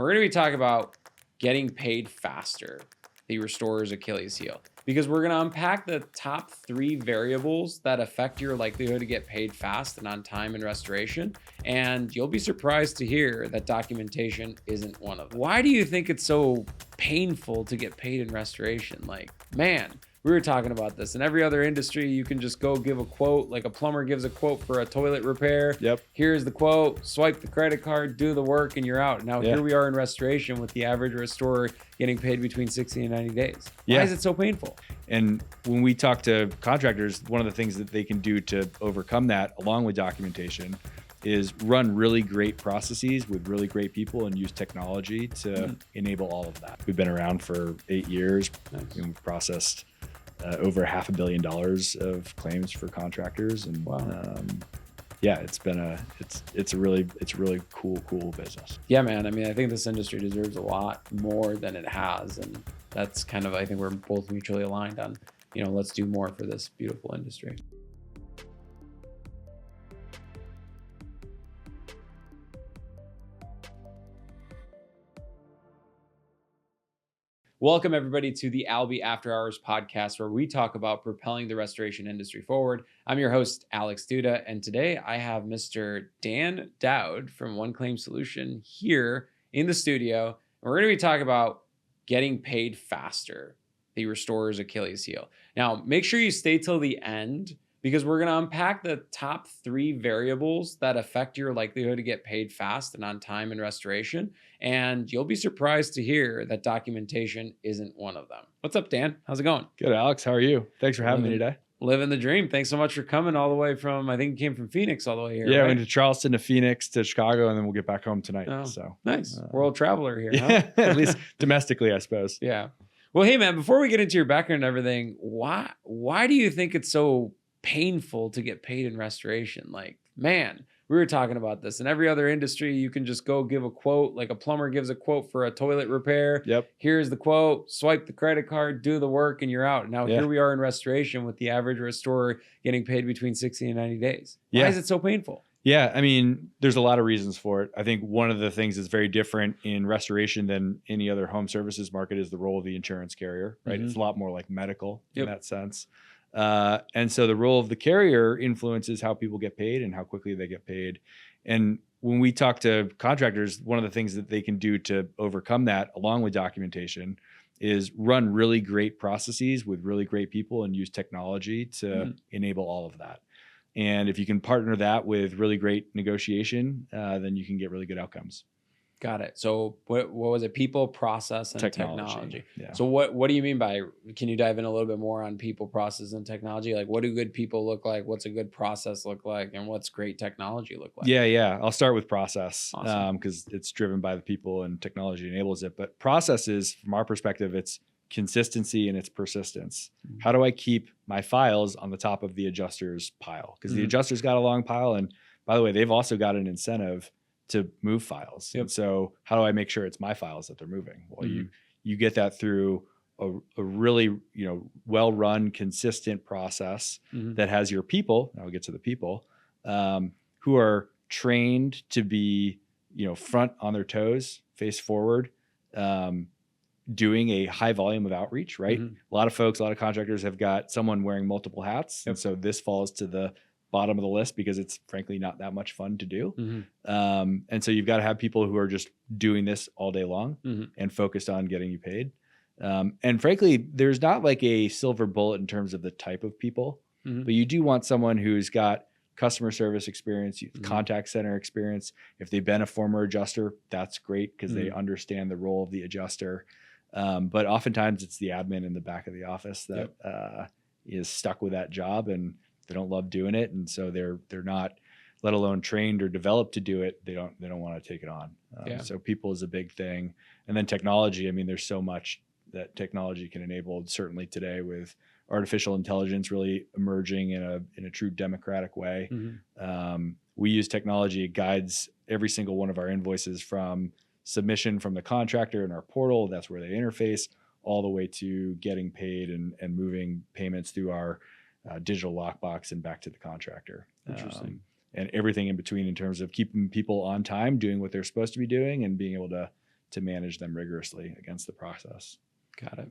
We're going to be talking about getting paid faster, the restorer's Achilles heel, because we're going to unpack the top 3 variables that affect your likelihood to get paid fast and on time in restoration. And you'll be surprised to hear that documentation isn't one of them. Why do you think it's so painful to get paid in restoration? Like, man, we were talking about this. In every other industry, you can just go give a quote, like a plumber gives a quote for a toilet repair. Yep. Here's the quote, swipe the credit card, do the work, and you're out. Now, here we are in restoration with the average restorer getting paid between 60 and 90 days. Why is it so painful? And when we talk to contractors, one of the things that they can do to overcome that, along with documentation, is run really great processes with really great people and use technology to enable all of that. We've been around for 8 years. Nice. And we've processed over $500 million of claims for contractors, and it's been it's a really cool business. Yeah, man. I mean, I think this industry deserves a lot more than it has, and that's kind of, I think we're both mutually aligned on, let's do more for this beautiful industry. Welcome, everybody, to the Albi After Hours podcast, where we talk about propelling the restoration industry forward. I'm your host, Alex Doud, and today I have Mr. Dan Doud from One Claim Solution here in the studio. And we're going to be talking about getting paid faster, the restorer's Achilles heel. Now, make sure you stay till the end, because we're going to unpack the top 3 variables that affect your likelihood to get paid fast and on time in restoration. And you'll be surprised to hear that documentation isn't one of them. What's up, Dan? How's it going? Good, Alex. How are you? Thanks for having me today. Living the dream. Thanks so much for coming all the way from, I think you came from Phoenix all the way here. Yeah, right? went to Charleston, to Phoenix, to Chicago, and then we'll get back home tonight. Oh, so nice. World traveler here, huh? Yeah, at least domestically, I suppose. Yeah. Well, hey, man, before we get into your background and everything, why do you think it's so painful to get paid in restoration? Like, man, we were talking about this. In every other industry, you can just go give a quote, like a plumber gives a quote for a toilet repair. Yep. Here's the quote, swipe the credit card, do the work, and you're out. Now, here we are in restoration with the average restorer getting paid between 60 and 90 days. Why is it so painful? Yeah, I mean, there's a lot of reasons for it. I think one of the things that's very different in restoration than any other home services market is the role of the insurance carrier, right? It's a lot more like medical in that sense. And so the role of the carrier influences how people get paid and how quickly they get paid. And when we talk to contractors, one of the things that they can do to overcome that, along with documentation, is run really great processes with really great people and use technology to enable all of that. And if you can partner that with really great negotiation, then you can get really good outcomes. Got it. So what was it? People, process, and technology. Yeah. So what do you mean by, can you dive in a little bit more on people, process, and technology? Like, what do good people look like? What's a good process look like? And what's great technology look like? Yeah. I'll start with process, Awesome. because it's driven by the people and technology enables it. But process is, from our perspective, it's consistency and it's persistence. How do I keep my files on the top of the adjuster's pile? Because the adjuster's got a long pile. And by the way, they've also got an incentive to move files. And so how do I make sure it's my files that they're moving? Well, you get that through a really, well-run, consistent process that has your people, and I'll get to the people, who are trained to be, front on their toes, face forward, doing a high volume of outreach, right? A lot of folks, a lot of contractors have got someone wearing multiple hats. And so this falls to the bottom of the list because it's frankly not that much fun to do. And so you've got to have people who are just doing this all day long and focused on getting you paid. And frankly, there's not like a silver bullet in terms of the type of people, but you do want someone who's got customer service experience, contact center experience. If they've been a former adjuster, that's great because they understand the role of the adjuster. But oftentimes it's the admin in the back of the office that is stuck with that job and they don't love doing it, and so they're not, let alone trained or developed to do it. They don't want to take it on. So people is a big thing, and then technology. I mean, there's so much that technology can enable. Certainly today, with artificial intelligence really emerging in a true democratic way, we use technology. It guides every single one of our invoices from submission from the contractor in our portal. That's where they interface, all the way to getting paid and moving payments through our digital lockbox and back to the contractor. Interesting. And everything in between in terms of keeping people on time, doing what they're supposed to be doing, and being able to to manage them rigorously against the process. Got it.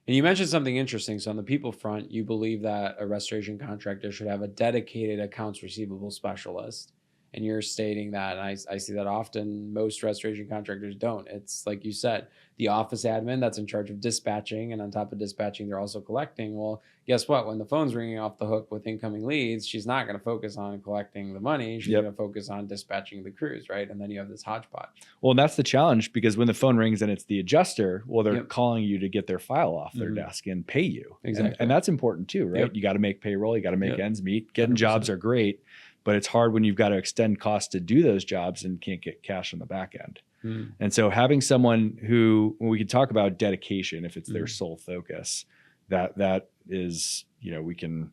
And you mentioned something interesting. So on the people front, you believe that a restoration contractor should have a dedicated accounts receivable specialist. And you're stating that, and I see that often most restoration contractors don't. It's like you said, the office admin that's in charge of dispatching, and on top of dispatching, they're also collecting. Well, guess what? When the phone's ringing off the hook with incoming leads, she's not going to focus on collecting the money. She's going to focus on dispatching the crews, right? And then you have this hodgepodge. Well, and that's the challenge, because when the phone rings and it's the adjuster, well, they're calling you to get their file off their desk and pay you. Exactly. And that's important too, right? You got to make payroll, you got to make ends meet. Getting 100%. Jobs are great, but it's hard when you've got to extend costs to do those jobs and can't get cash on the back end. And so having someone who, when we can talk about dedication, if it's their sole focus, that is, we can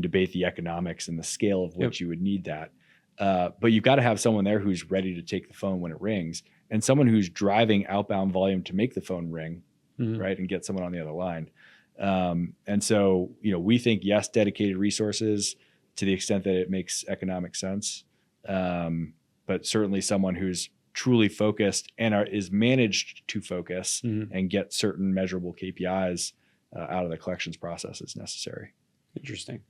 debate the economics and the scale of which you would need that. But you've got to have someone there who's ready to take the phone when it rings, and someone who's driving outbound volume to make the phone ring, right, and get someone on the other line. And so, we think, yes, dedicated resources to the extent that it makes economic sense, but certainly someone who's truly focused and is managed to focus and get certain measurable KPIs out of the collections process is necessary. Interesting.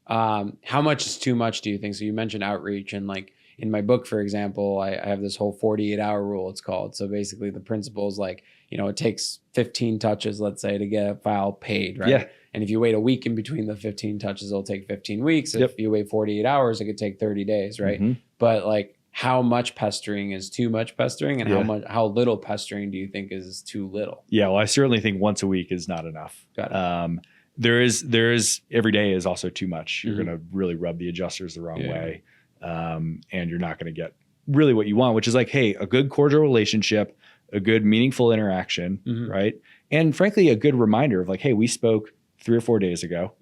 How much is too much, do you think? So you mentioned outreach, and like in my book, for example, I have this whole 48-hour rule, it's called. So basically the principle is like, it takes 15 touches, let's say, to get a file paid, right? Yeah. And if you wait a week in between the 15 touches, it'll take 15 weeks. If you wait 48 hours, it could take 30 days, right? But like, how much pestering is too much pestering, and how little pestering do you think is too little? Yeah, well, I certainly think once a week is not enough. Got it. There is every day is also too much. You're going to really rub the adjusters the wrong way. And you're not going to get really what you want, which is like, hey, a good cordial relationship, a good meaningful interaction, right? And frankly, a good reminder of like, hey, we spoke 3 or 4 days ago.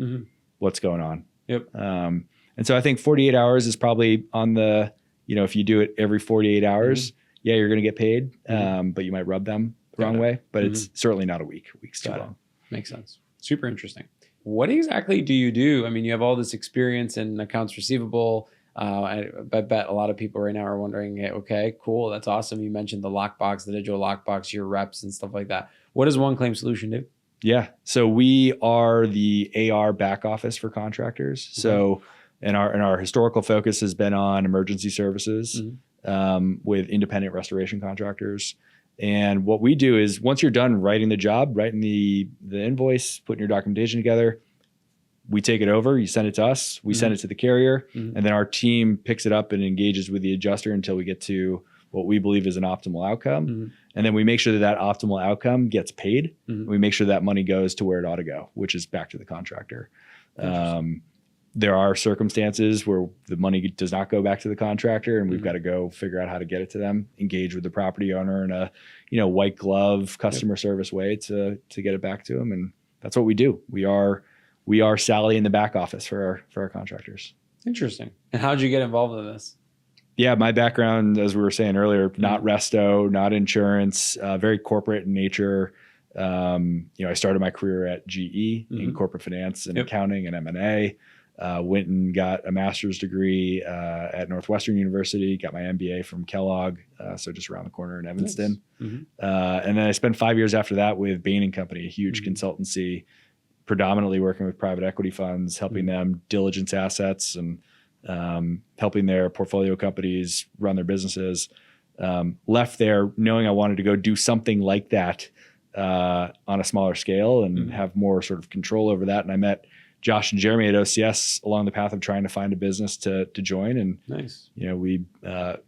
What's going on? Yep. And so I think 48 hours is probably on the, if you do it every 48 hours, you're going to get paid, but you might rub them the wrong way. But it's certainly not a week. A week's too long. Makes sense. Super interesting. What exactly do you do? I mean, you have all this experience in accounts receivable. I bet a lot of people right now are wondering, hey, okay, cool, that's awesome. You mentioned the lockbox, the digital lockbox, your reps and stuff like that. What does One Claim Solution do? Yeah. So we are the AR back office for contractors. So and our historical focus has been on emergency services with independent restoration contractors. And what we do is, once you're done writing the job, writing the invoice, putting your documentation together, we take it over, you send it to us, we send it to the carrier, and then our team picks it up and engages with the adjuster until we get to what we believe is an optimal outcome. And then we make sure that optimal outcome gets paid. We make sure that money goes to where it ought to go, which is back to the contractor. There are circumstances where the money does not go back to the contractor, and we've got to go figure out how to get it to them, engage with the property owner in a, white glove customer service way to get it back to them. And that's what we do. We are Sally in the back office for our contractors. Interesting. And how did you get involved in this? Yeah, my background, as we were saying earlier, not resto, not insurance, very corporate in nature. I started my career at GE in corporate finance and accounting and M&A. Went and got a master's degree at Northwestern University, got my MBA from Kellogg, so just around the corner in Evanston. And then I spent 5 years after that with Bain & Company, a huge consultancy, predominantly working with private equity funds, helping them diligence assets and helping their portfolio companies run their businesses. Left there knowing I wanted to go do something like that on a smaller scale and have more sort of control over that. And I met Josh and Jeremy at OCS along the path of trying to find a business to join. And, nice. We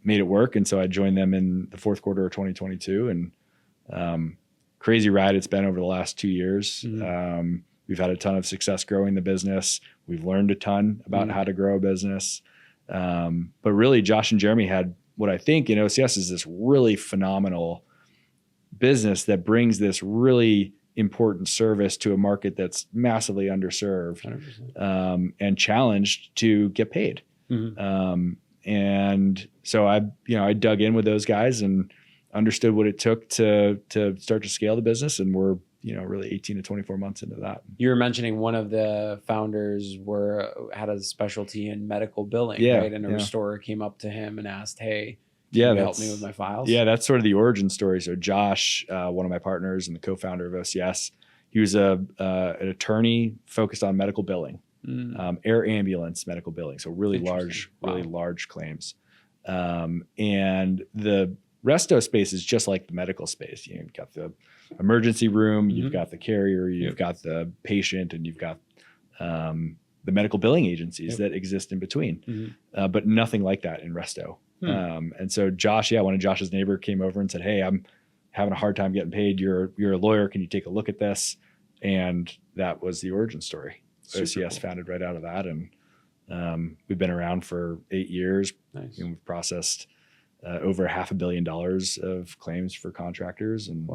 made it work. And so I joined them in the fourth quarter of 2022, and crazy ride it's been over the last 2 years. We've had a ton of success growing the business. We've learned a ton about how to grow a business. But really, Josh and Jeremy had what I think in OCS is this really phenomenal business that brings this really important service to a market that's massively underserved and challenged to get paid. And so I dug in with those guys and understood what it took to start to scale the business. And we're, really 18 to 24 months into that. You were mentioning one of the founders had a specialty in medical billing, right? And a restorer came up to him and asked, hey, Can you help me with my files? Yeah, that's sort of the origin story. So Josh, one of my partners and the co-founder of OCS, he was an attorney focused on medical billing, air ambulance medical billing. So really large claims. And the resto space is just like the medical space. You've got the emergency room, you've got the carrier, you've got the patient, and you've got the medical billing agencies that exist in between, but nothing like that in resto. And so Josh, one of Josh's neighbor came over and said, "Hey, I'm having a hard time getting paid. You're a lawyer. Can you take a look at this?" And that was the origin story. OCS founded right out of that. And we've been around for 8 years. Nice. And we've processed over $500 million of claims for contractors. And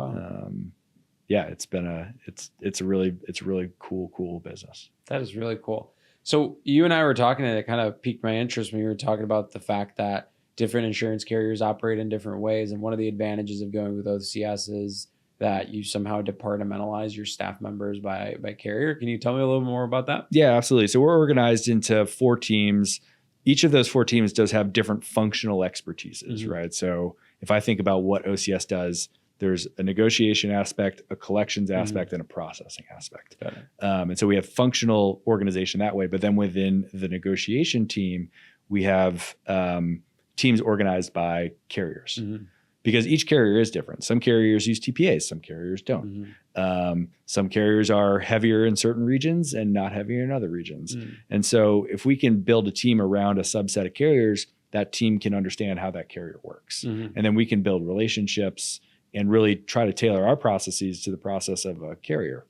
it's a really cool business. That is really cool. So you and I were talking, and it kind of piqued my interest when you were talking about the fact that different insurance carriers operate in different ways. And one of the advantages of going with OCS is that you somehow departmentalize your staff members by carrier. Can you tell me a little more about that? Yeah, absolutely. So we're organized into 4 teams. Each of those 4 teams does have different functional expertises, right? So if I think about what OCS does, there's a negotiation aspect, a collections aspect, and a processing aspect. And so we have functional organization that way. But then within the negotiation team, we have teams organized by carriers. Because each carrier is different. Some carriers use TPAs, some carriers don't. Some carriers are heavier in certain regions and not heavier in other regions. And so if we can build a team around a subset of carriers, that team can understand how that carrier works. And then we can build relationships and really try to tailor our processes to the process of a carrier.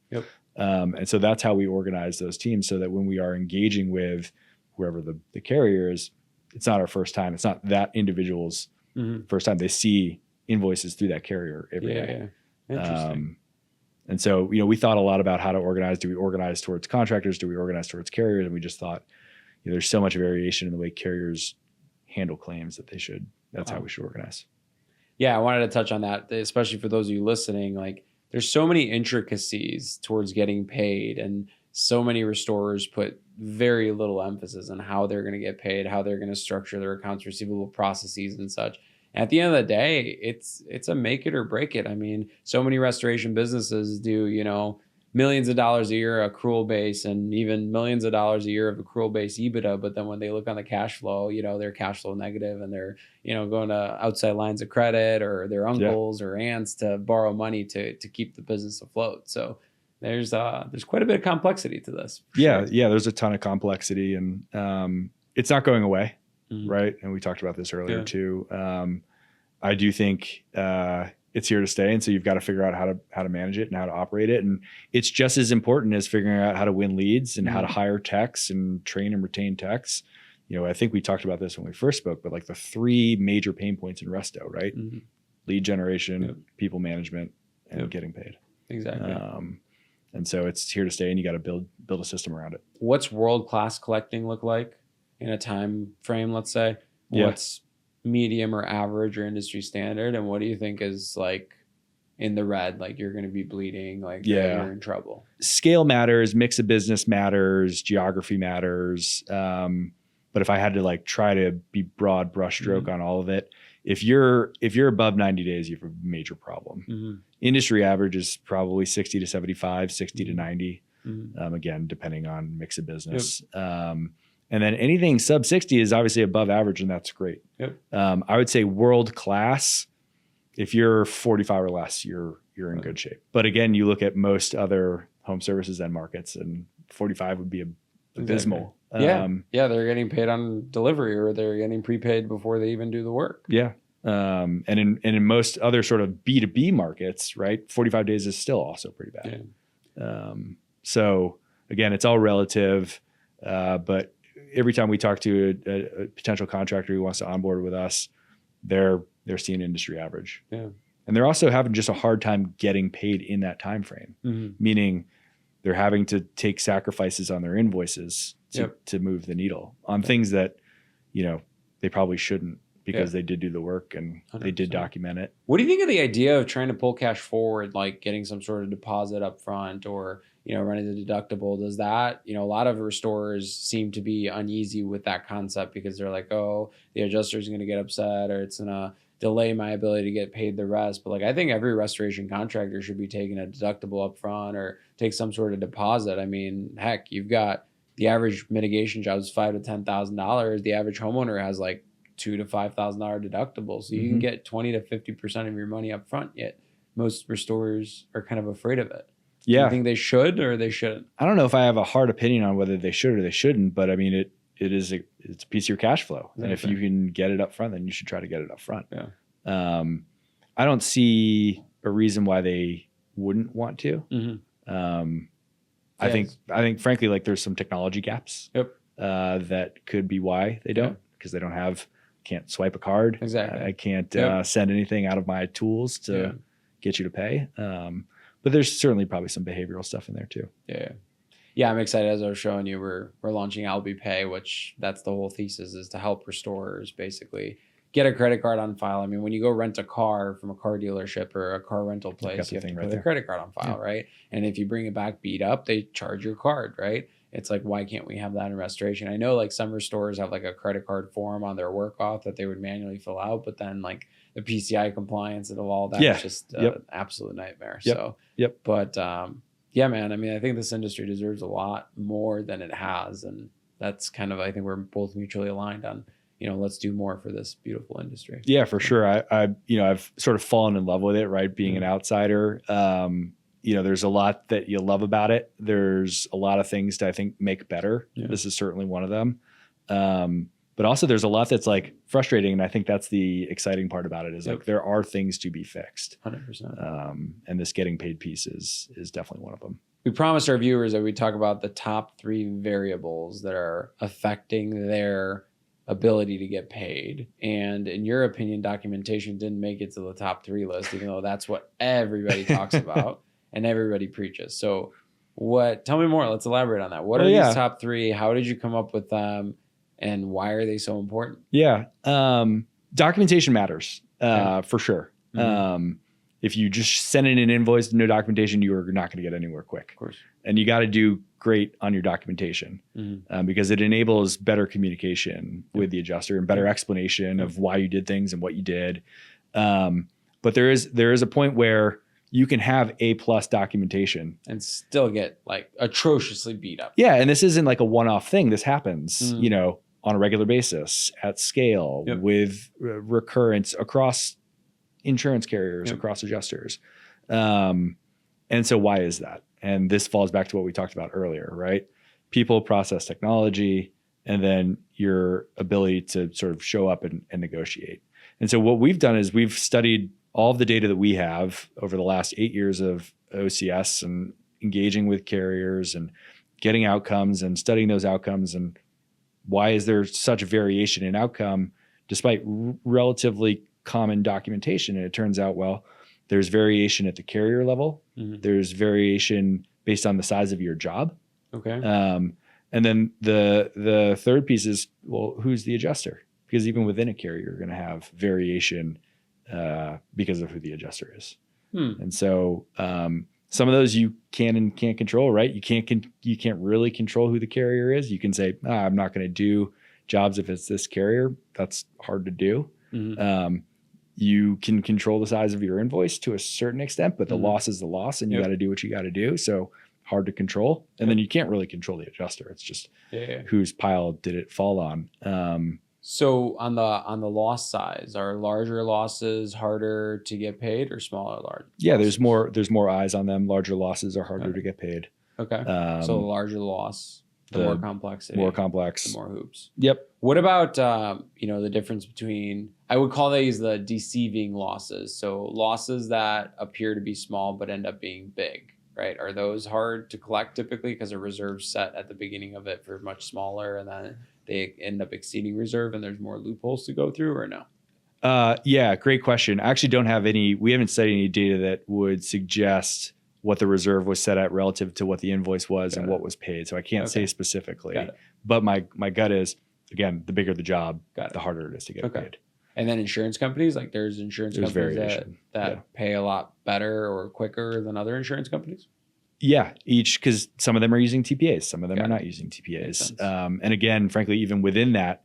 And so that's how we organize those teams, so that when we are engaging with whoever the carrier is, it's not our first time. It's not that individual's first time. They see invoices through that carrier every day. Interesting. And so, we thought a lot about how to organize. Do we organize towards contractors? Do we organize towards carriers? And we just thought, there's so much variation in the way carriers handle claims that's how we should organize. Yeah, I wanted to touch on that, especially for those of you listening. Like, there's so many intricacies towards getting paid, and so many restorers put very little emphasis on how they're going to get paid, how they're going to structure their accounts receivable processes and such. And at the end of the day, it's a make it or break it. I mean, so many restoration businesses do, millions of dollars a year accrual base, and even millions of dollars a year of accrual base EBITDA. But then when they look on the cash flow, they're cash flow negative, and they're, going to outside lines of credit or their uncles or aunts to borrow money to keep the business afloat. So there's quite a bit of complexity to this. Yeah. There's a ton of complexity, and it's not going away. Right. And we talked about this earlier too. I do think it's here to stay. And so you've got to figure out how to manage it and how to operate it. And it's just as important as figuring out how to win leads and how to hire techs and train and retain techs. I think we talked about this when we first spoke, but like the 3 major pain points in resto, right? Lead generation, people management, and getting paid. Exactly. And so it's here to stay, and you got to build a system around it. What's world-class collecting look like in a time frame, let's say? What's medium or average or industry standard? And what do you think is like in the red, like you're going to be bleeding, like you're in trouble? Scale matters, mix of business matters, geography matters. But if I had to like try to be broad brushstroke on all of it, if you're above 90 days, you have a major problem. Industry average is probably 60 to 75, 60 to 90. Again, depending on mix of business. And then anything sub 60 is obviously above average, and that's great. I would say world class, if you're 45 or less, you're in good shape. But again, you look at most other home services end markets, and 45 would be abysmal. Exactly. They're getting paid on delivery, or they're getting prepaid before they even do the work. And in most other sort of B2B markets, right, 45 days is still also pretty bad. So again, it's all relative, but every time we talk to a potential contractor who wants to onboard with us, they're seeing industry average. And they're also having just a hard time getting paid in that time frame, meaning they're having to take sacrifices on their invoices to move the needle on things that, they probably shouldn't, because they did do the work and 100%. They did document it. What do you think of the idea of trying to pull cash forward, like getting some sort of deposit up front, or, running the deductible. Does that, a lot of restorers seem to be uneasy with that concept because they're like, oh, the adjuster is going to get upset or it's going to delay my ability to get paid the rest. But like, I think every restoration contractor should be taking a deductible up front or take some sort of deposit. I mean, heck, you've got the average mitigation job is $5,000 to $10,000. The average homeowner has like $2,000 to $5,000 deductible. So you can get 20 to 50% of your money up front, yet most restorers are kind of afraid of it. Yeah. Do you think they should or they shouldn't? I don't know if I have a hard opinion on whether they should or they shouldn't, but I mean, it's a piece of your cash flow. Exactly. And if you can get it up front, then you should try to get it up front. Yeah. I don't see a reason why they wouldn't want to. I think frankly, like there's some technology gaps that could be why they don't, because they can't swipe a card. Exactly. I can't send anything out of my tools to get you to pay. But there's certainly probably some behavioral stuff in there too. Yeah, I'm excited. As I was showing you, we're launching Albi Pay, which that's the whole thesis, is to help restorers basically get a credit card on file. I mean, when you go rent a car from a car dealership or a car rental place, you have to put a credit card on file, right? And if you bring it back beat up, they charge your card, right? It's like, why can't we have that in restoration? I know like some restorers have like a credit card form on their work auth that they would manually fill out, but then like the PCI compliance and all that is just an absolute nightmare. But yeah, man, I mean, I think this industry deserves a lot more than it has. And that's kind of, I think we're both mutually aligned on, let's do more for this beautiful industry. Yeah, for sure. I've sort of fallen in love with it, right? Being an outsider. There's a lot that you love about it. There's a lot of things to, I think, make better. This is certainly one of them. But also there's a lot that's like frustrating. And I think that's the exciting part about it is like, there are things to be fixed. 100%. And this getting paid piece is definitely one of them. We promised our viewers that we talk about the top 3 variables that are affecting their ability to get paid. And in your opinion, documentation didn't make it to the top 3 list, even though that's what everybody talks about and everybody preaches. So tell me more. Let's elaborate on that. What are these top 3? How did you come up with them? And why are they so important? Yeah. Documentation matters for sure. If you just send in an invoice, no documentation, you are not going to get anywhere quick. Of course. And you got to do great on your documentation because it enables better communication with the adjuster and better explanation of why you did things and what you did. But there is a point where you can have A+ documentation and still get like atrociously beat up. Yeah. And this isn't like a one-off thing. This happens, on a regular basis at scale with recurrence across insurance carriers, across adjusters. And so why is that? And this falls back to what we talked about earlier, right? People, process, technology, and then your ability to sort of show up and negotiate. And so what we've done is we've studied all of the data that we have over the last 8 years of OCS and engaging with carriers and getting outcomes and studying those outcomes. And why is there such variation in outcome despite relatively common documentation? And it turns out, well, there's variation at the carrier level. There's variation based on the size of your job. Okay. And then the third piece is, well, who's the adjuster? Because even within a carrier, you're going to have variation because of who the adjuster is. And so some of those you can and can't control, right? You can't really control who the carrier is. You can say, I'm not going to do jobs if it's this carrier. That's hard to do. You can control the size of your invoice to a certain extent, but the loss is the loss and you got to do what you got to do. So hard to control. And then you can't really control the adjuster. It's just whose pile did it fall on. So on the loss size, are larger losses harder to get paid or smaller large? Yeah, there's more eyes on them. Larger losses are harder to get paid. Okay. So the larger the loss, the more complexity. More complex. The more hoops. Yep. What about the difference between, I would call these the deceiving losses. So losses that appear to be small but end up being big, right? Are those hard to collect typically because a reserve's set at the beginning of it for much smaller and then they end up exceeding reserve and there's more loopholes to go through, or no? Yeah, great question. I actually don't have we haven't studied any data that would suggest what the reserve was set at relative to what the invoice was and what was paid. So I can't say specifically, but my gut is, again, the bigger the job, the harder it is to get paid. And then insurance companies, like there's insurance companies that pay a lot better or quicker than other insurance companies? Yeah, because some of them are using TPAs, some of them Got are it. not using Makes TPAs. sense. And again, frankly, even within that,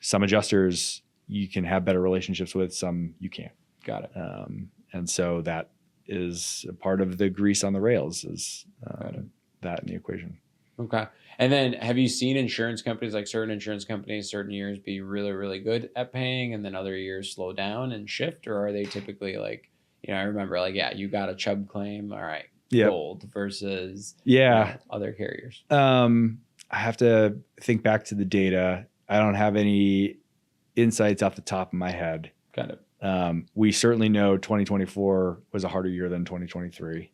some adjusters you can have better relationships with, some you can't. Got it. And so that is a part of the grease on the rails is that in the equation. Okay. And then have you seen insurance companies, like certain insurance companies, certain years be really, really good at paying and then other years slow down and shift? Or are they typically like, I remember like, yeah, you got a Chubb claim. All right. Yep. Gold versus other carriers. I have to think back to the data. I don't have any insights off the top of my head. Got it. We certainly know 2024 was a harder year than 2023.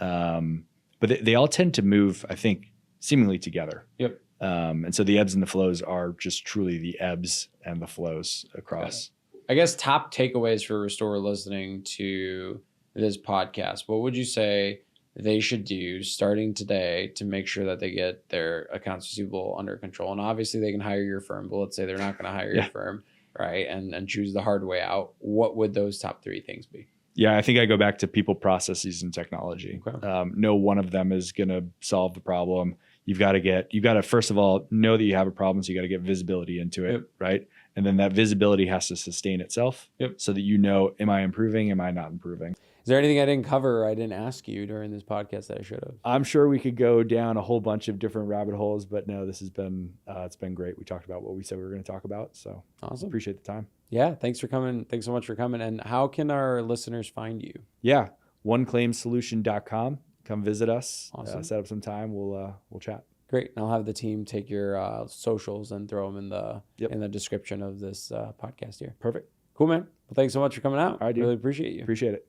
But they all tend to move, I think, seemingly together. Yep. And so the ebbs and the flows are just truly the ebbs and the flows across. I guess top takeaways for Restore listening to this podcast. What would you say they should do starting today to make sure that they get their accounts receivable under control? And obviously they can hire your firm, but let's say they're not going to hire your firm, right? And choose the hard way out. What would those top 3 things be? Yeah, I think I go back to people, processes, and technology. Okay. No one of them is going to solve the problem. You've got to first of all know that you have a problem, so you got to get visibility into it, right? And then that visibility has to sustain itself, so that am I improving? Am I not improving? Is there anything I didn't cover or I didn't ask you during this podcast that I should have? I'm sure we could go down a whole bunch of different rabbit holes, but no, this has been it's been great. We talked about what we said we were going to talk about, so awesome. Appreciate the time. Yeah, thanks for coming. Thanks so much for coming. And how can our listeners find you? Yeah, oneclaimsolution.com. Come visit us. Awesome. Set up some time. We'll chat. Great. And I'll have the team take your socials and throw them in the description of this podcast here. Perfect. Cool, man. Well, thanks so much for coming out. All right, dude. Really appreciate you. Appreciate it.